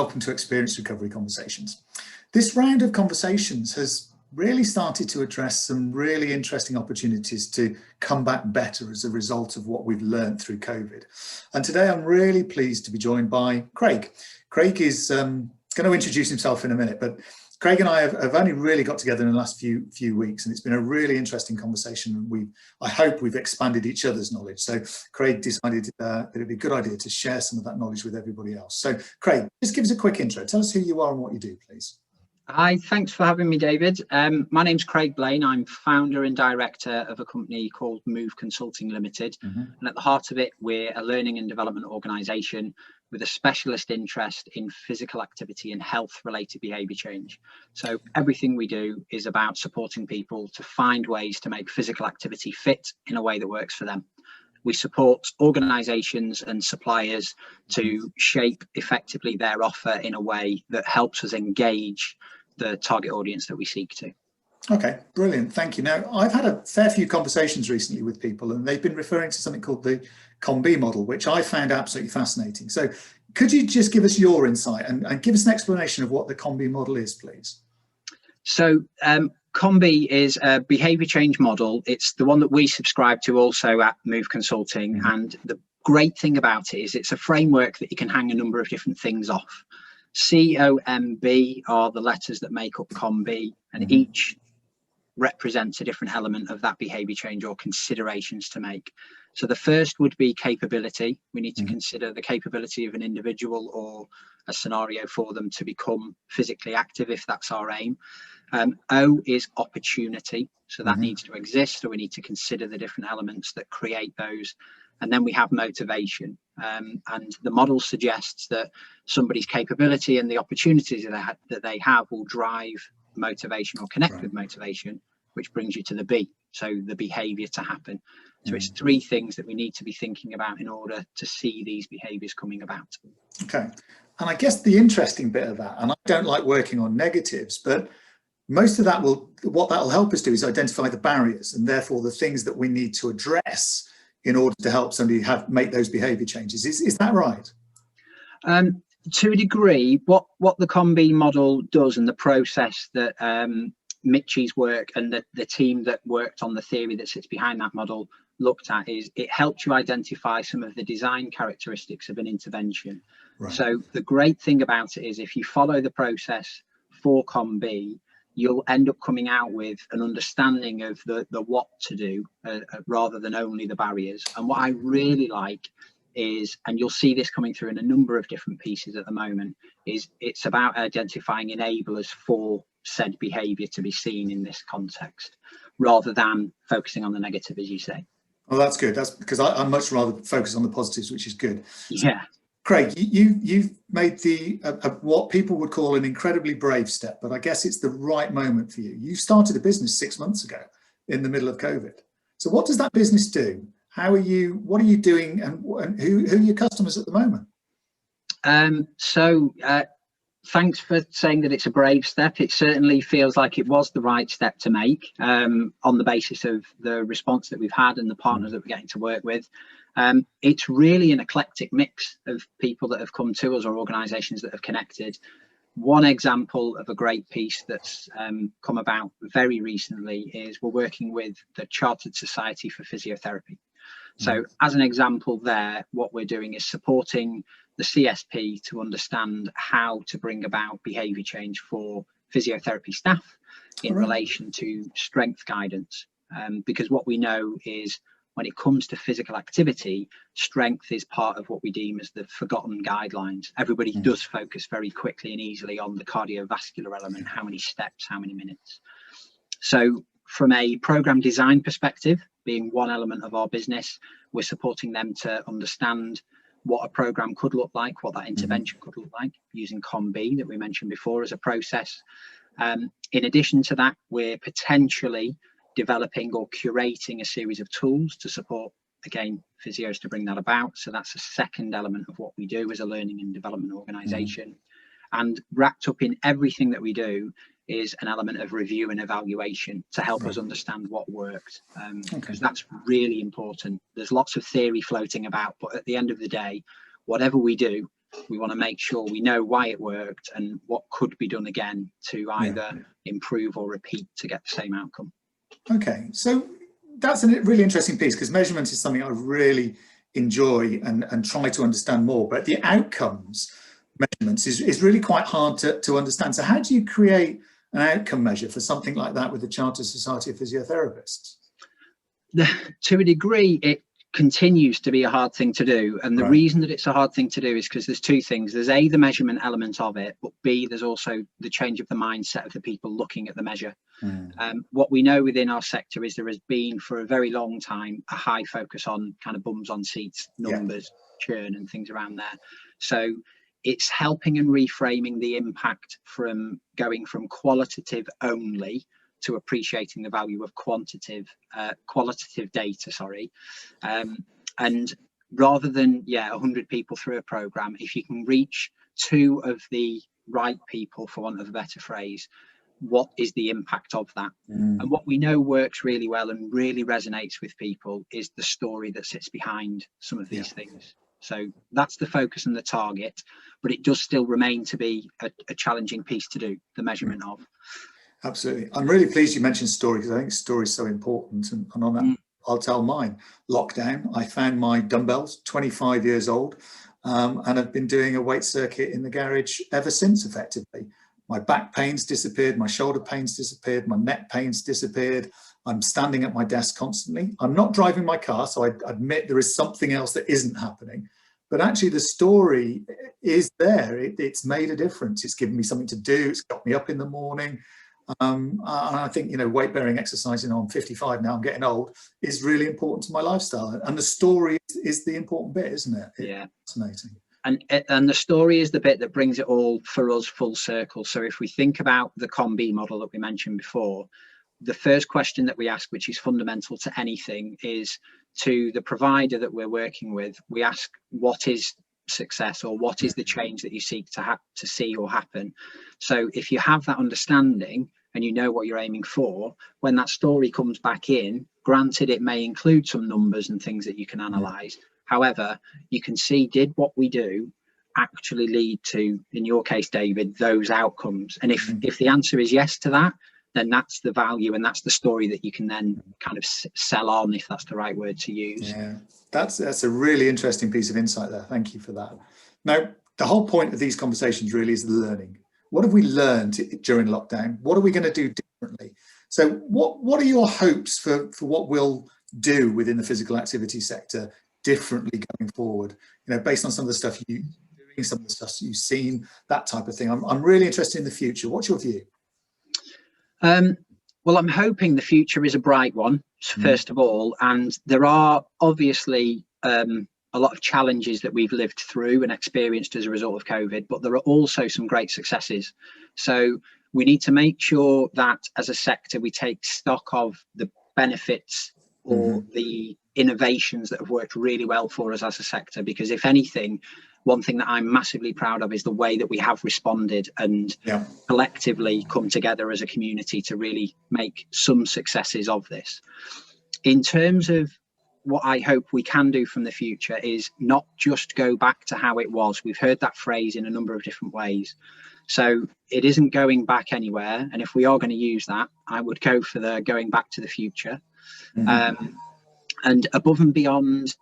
welcome to Experience Recovery Conversations. This round of conversations has really started to address some really interesting opportunities to come back better as a result of what we've learned through COVID. And today I'm really pleased to be joined by Craig. Craig is going to introduce himself in a minute, but Craig and I have only really got together in the last few weeks, and it's been a really interesting conversation. And I hope we've expanded each other's knowledge. So Craig decided that it'd be a good idea to share some of that knowledge with everybody else. So Craig, just give us a quick intro. Tell us who you are and what you do, please. Hi, thanks for having me, David. My name's Craig Blain. I'm founder and director of a company called Move Consulting Limited. And at the heart of it, we're a learning and development organisation with a specialist interest in physical activity and health-related behaviour change. So everything we do is about supporting people to find ways to make physical activity fit in a way that works for them. We support organisations and suppliers to shape effectively their offer in a way that helps us engage the target audience that we seek to. Okay, brilliant. Thank you. Now, I've had a fair few conversations recently with people, and they've been referring to something called the Combi Model, which I found absolutely fascinating. So could you just give us your insight and give us an explanation of what the Combi Model is, please? So Combi is a behaviour change model. It's the one that we subscribe to also at Move Consulting. And the great thing about it is it's a framework that you can hang a number of different things off. COMB are the letters that make up Combi, and each represents a different element of that behaviour change or considerations to make. So the first would be capability. We need to consider the capability of an individual or a scenario for them to become physically active, if that's our aim. O is opportunity. So that needs to exist, so we need to consider the different elements that create those. And then we have motivation. And the model suggests that somebody's capability and the opportunities that they have will drive motivation or connect with motivation, which brings you to the B, so the behaviour to happen. So it's three things that we need to be thinking about in order to see these behaviours coming about. Okay. And I guess the interesting bit of that, and I don't like working on negatives, but most of that what that'll help us do is identify the barriers and therefore the things that we need to address in order to help somebody make those behaviour changes. Is that right? To a degree, what the Combi model does and the process that Mitchie's work and the team that worked on the theory that sits behind that model looked at is it helps you identify some of the design characteristics of an intervention. Right. So the great thing about it is if you follow the process for Combi, you'll end up coming out with an understanding of the what to do rather than only the barriers. And what I really like is, and you'll see this coming through in a number of different pieces at the moment, is it's about identifying enablers for said behaviour to be seen in this context, rather than focusing on the negative, as you say. Well, that's good. That's because I much rather focus on the positives, which is good. Yeah. Craig, you've made what people would call an incredibly brave step, but I guess it's the right moment for you. You started a business 6 months ago in the middle of COVID. So what does that business do? What are you doing, and who are your customers at the moment? Thanks for saying that it's a brave step. It certainly feels like it was the right step to make on the basis of the response that we've had and the partners that we're getting to work with. It's really an eclectic mix of people that have come to us or organisations that have connected. One example of a great piece that's come about very recently is we're working with the Chartered Society for Physiotherapy. So as an example there, what we're doing is supporting the CSP to understand how to bring about behaviour change for physiotherapy staff in relation to strength guidance. Because what we know is when it comes to physical activity, strength is part of what we deem as the forgotten guidelines. Everybody does focus very quickly and easily on the cardiovascular element, how many steps, how many minutes. So from a program design perspective, being one element of our business, we're supporting them to understand what a program could look like, what that intervention could look like, using Combi that we mentioned before as a process. In addition to that, we're potentially developing or curating a series of tools to support, again, physios to bring that about. So that's a second element of what we do as a learning and development organisation. And wrapped up in everything that we do is an element of review and evaluation to help us understand what worked, because that's really important. There's lots of theory floating about, but at the end of the day, whatever we do, We want to make sure we know why it worked and what could be done again to either improve or repeat to get the same outcome. Okay, so that's a really interesting piece, because measurement is something I really enjoy and try to understand more, but the outcomes measurements is really quite hard to understand. So how do you create an outcome measure for something like that with the Chartered Society of Physiotherapists? To a degree, it continues to be a hard thing to do, and the reason that it's a hard thing to do is because there's two things. There's A, the measurement element of it, but B, there's also the change of the mindset of the people looking at the measure. What we know within our sector is there has been for a very long time a high focus on kind of bums on seats numbers, churn and things around there. So it's helping and reframing the impact from going from qualitative only to appreciating the value of qualitative data, and rather than 100 people through a program, if you can reach 2 of the right people, for want of a better phrase, what is the impact of that? And what we know works really well and really resonates with people is the story that sits behind some of these things. So that's the focus and the target, but it does still remain to be a challenging piece to do, the measurement of. Absolutely. I'm really pleased you mentioned story, because I think story is so important. And on that, I'll tell mine. Lockdown, I found my dumbbells, 25 years old, and I've been doing a weight circuit in the garage ever since, effectively. My back pains disappeared, my shoulder pains disappeared, my neck pains disappeared. I'm standing at my desk constantly. I'm not driving my car, so I admit there is something else that isn't happening. But actually the story is there. It's made a difference. It's given me something to do. It's got me up in the morning. And I think, weight bearing exercise, I'm 55 now, I'm getting old, is really important to my lifestyle. And the story is the important bit, isn't it? It's fascinating. And the story is the bit that brings it all for us full circle. So if we think about the Combi model that we mentioned before, the first question that we ask, which is fundamental to anything, is to the provider that we're working with, we ask, what is success, or what is the change that you seek to see or happen? So if you have that understanding and you know what you're aiming for, when that story comes back in, granted it may include some numbers and things that you can analyze, however, you can see, did what we do actually lead to, in your case, David, those outcomes? And if the answer is yes to that, then that's the value and that's the story that you can then kind of sell on, if that's the right word to use. Yeah, that's a really interesting piece of insight there. Thank you for that. Now, the whole point of these conversations really is the learning. What have we learned during lockdown? What are we going to do differently? So what are your hopes for what we'll do within the physical activity sector differently going forward? Based on some of the stuff you're doing, some of the stuff you've seen, that type of thing. I'm really interested in the future. What's your view? Well, I'm hoping the future is a bright one, first of all, and there are obviously a lot of challenges that we've lived through and experienced as a result of COVID, but there are also some great successes. So we need to make sure that as a sector we take stock of the benefits or the innovations that have worked really well for us as a sector, because if anything, one thing that I'm massively proud of is the way that we have responded and collectively come together as a community to really make some successes of this. In terms of what I hope we can do from the future is not just go back to how it was. We've heard that phrase in a number of different ways. So it isn't going back anywhere. And if we are going to use that, I would go for the going back to the future. And above and beyond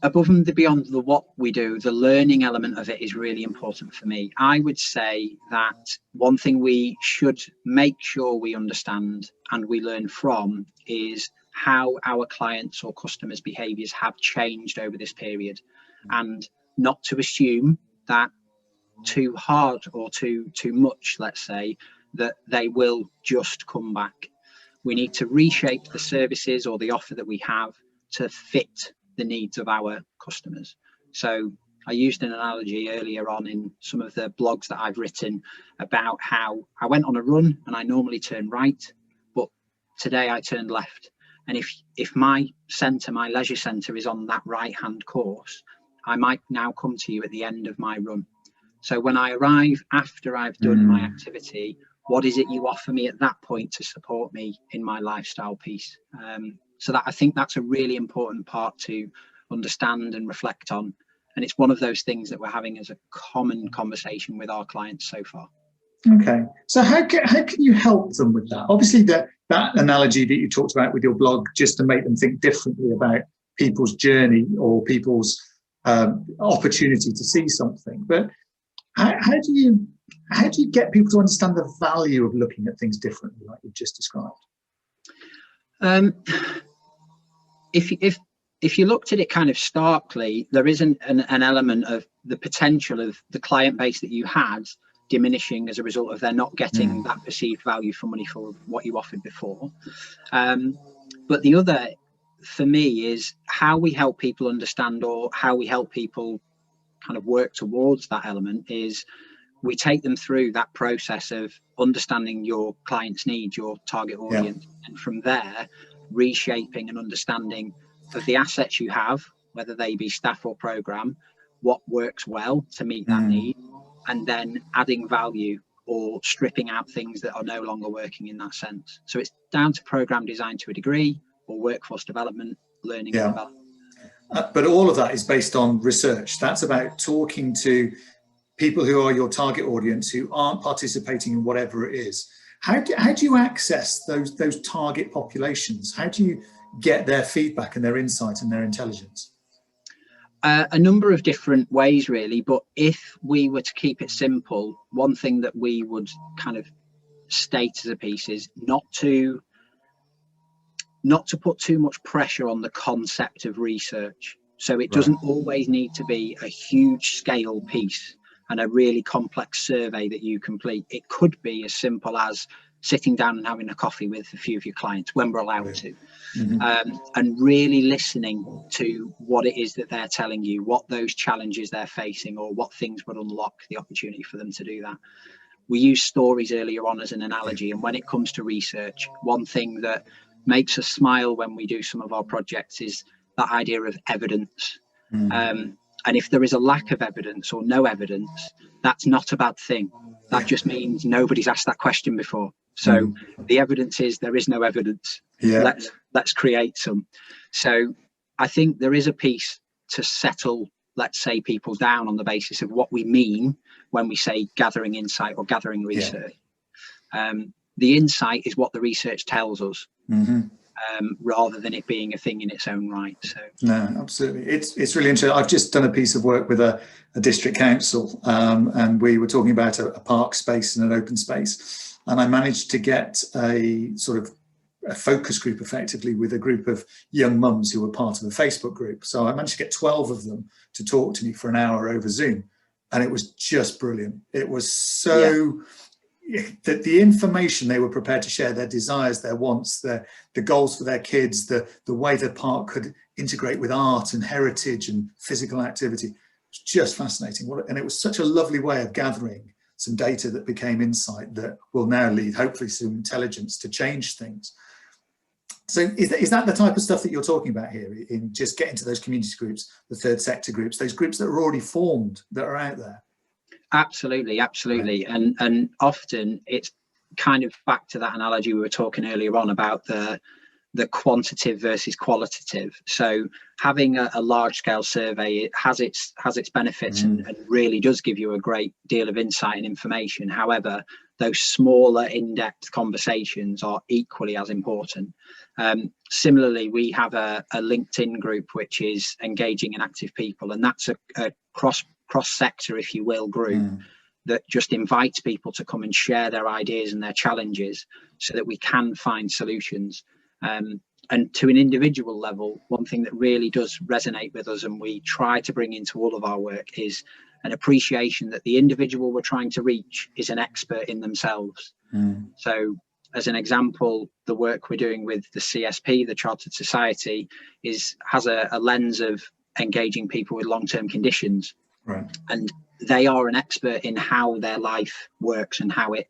the what we do, the learning element of it is really important for me. I would say that one thing we should make sure we understand and we learn from is how our clients or customers' behaviours have changed over this period, and not to assume that too hard or too much, let's say, that they will just come back. We need to reshape the services or the offer that we have to fit the needs of our customers. So I used an analogy earlier on in some of the blogs that I've written about how I went on a run and I normally turn right, but today I turned left. And if my centre, my leisure centre, is on that right-hand course, I might now come to you at the end of my run. So when I arrive after I've done my activity, what is it you offer me at that point to support me in my lifestyle piece? So that I think that's a really important part to understand and reflect on. And it's one of those things that we're having as a common conversation with our clients so far. Okay, so how can you help them with that? Obviously, that analogy that you talked about with your blog, just to make them think differently about people's journey or people's opportunity to see something. But how do you get people to understand the value of looking at things differently, like you've just described? If you looked at it kind of starkly, there isn't an element of the potential of the client base that you had diminishing as a result of they're not getting that perceived value for money for what you offered before. But the other, for me, is how we help people understand, or how we help people kind of work towards that element, is we take them through that process of understanding your client's needs, your target audience, and from there reshaping and understanding of the assets you have, whether they be staff or program, what works well to meet that need, and then adding value or stripping out things that are no longer working in that sense. So it's down to program design to a degree, or workforce development, learning and development. But all of that is based on research. That's about talking to people who are your target audience, who aren't participating in whatever it is. How do you access those target populations? How do you get their feedback and their insight and their intelligence? A number of different ways, really. But if we were to keep it simple, one thing that we would kind of state as a piece is not to put too much pressure on the concept of research. So it doesn't always need to be a huge scale piece and a really complex survey that you complete. It could be as simple as sitting down and having a coffee with a few of your clients when we're allowed to, and really listening to what it is that they're telling you, what those challenges they're facing, or what things would unlock the opportunity for them to do that. We used stories earlier on as an analogy, and when it comes to research, one thing that makes us smile when we do some of our projects is that idea of evidence. And if there is a lack of evidence or no evidence, that's not a bad thing. That just means nobody's asked that question before. So the evidence is there is no evidence. Let's create some. So I think there is a piece to settle, let's say, people down on the basis of what we mean when we say gathering insight or gathering research. The insight is what the research tells us, rather than it being a thing in its own right. So no, absolutely, it's really interesting. I've just done a piece of work with a district council, and we were talking about a park space and an open space, and I managed to get a sort of a focus group, effectively, with a group of young mums who were part of a Facebook group. So I managed to get 12 of them to talk to me for an hour over Zoom, and it was just brilliant. It was so that the information they were prepared to share, their desires, their wants, the goals for their kids, the way the park could integrate with art and heritage and physical activity, was just fascinating. And it was such a lovely way of gathering some data that became insight that will now lead, hopefully, some intelligence to change things. So is that the type of stuff that you're talking about here, in just getting to those community groups, the third sector groups, those groups that are already formed, that are out there? Absolutely. And often it's kind of back to that analogy we were talking earlier on about the quantitative versus qualitative. So having a large scale survey, it has its benefits and really does give you a great deal of insight and information. However, those smaller in-depth conversations are equally as important. Similarly, we have a LinkedIn group which is engaging and active people, and that's a cross-sector, if you will, group that just invites people to come and share their ideas and their challenges so that we can find solutions. And to an individual level, one thing that really does resonate with us, and we try to bring into all of our work, is an appreciation that the individual we're trying to reach is an expert in themselves. So as an example, the work we're doing with the CSP, the Chartered Society, has a lens of engaging people with long-term conditions. And they are an expert in how their life works and how it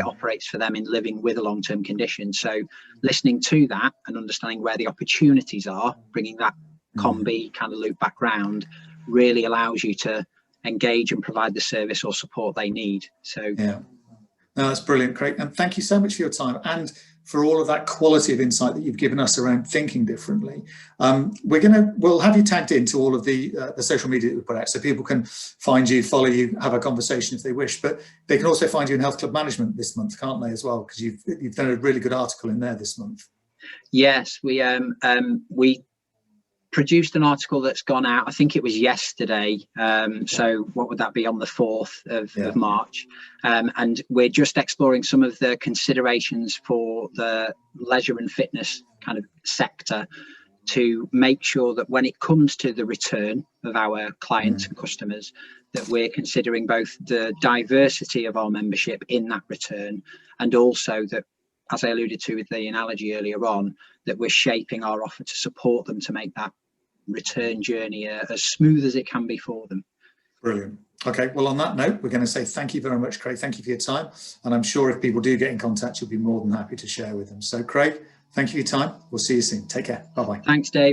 operates for them in living with a long-term condition. So listening to that and understanding where the opportunities are, bringing that combi kind of loop background, really allows you to engage and provide the service or support they need. So No, that's brilliant, Craig. And thank you so much for your time and for all of that quality of insight that you've given us around thinking differently. We'll have you tagged into all of the social media that we put out, so people can find you, follow you, have a conversation if they wish. But they can also find you in Health Club Management this month, can't they, as well? Because you've done a really good article in there this month. Yes, we produced an article that's gone out, I think it was yesterday, so what would that be, on the 4th of March, and we're just exploring some of the considerations for the leisure and fitness kind of sector to make sure that when it comes to the return of our clients and customers, that we're considering both the diversity of our membership in that return, and also that, as I alluded to with the analogy earlier on, that we're shaping our offer to support them to make that return journey as smooth as it can be for them. Brilliant. Okay, well, on that note, we're going to say thank you very much, Craig. Thank you for your time. And I'm sure if people do get in contact, you'll be more than happy to share with them. So, Craig, thank you for your time. We'll see you soon. Take care. Bye-bye. Thanks, Dave.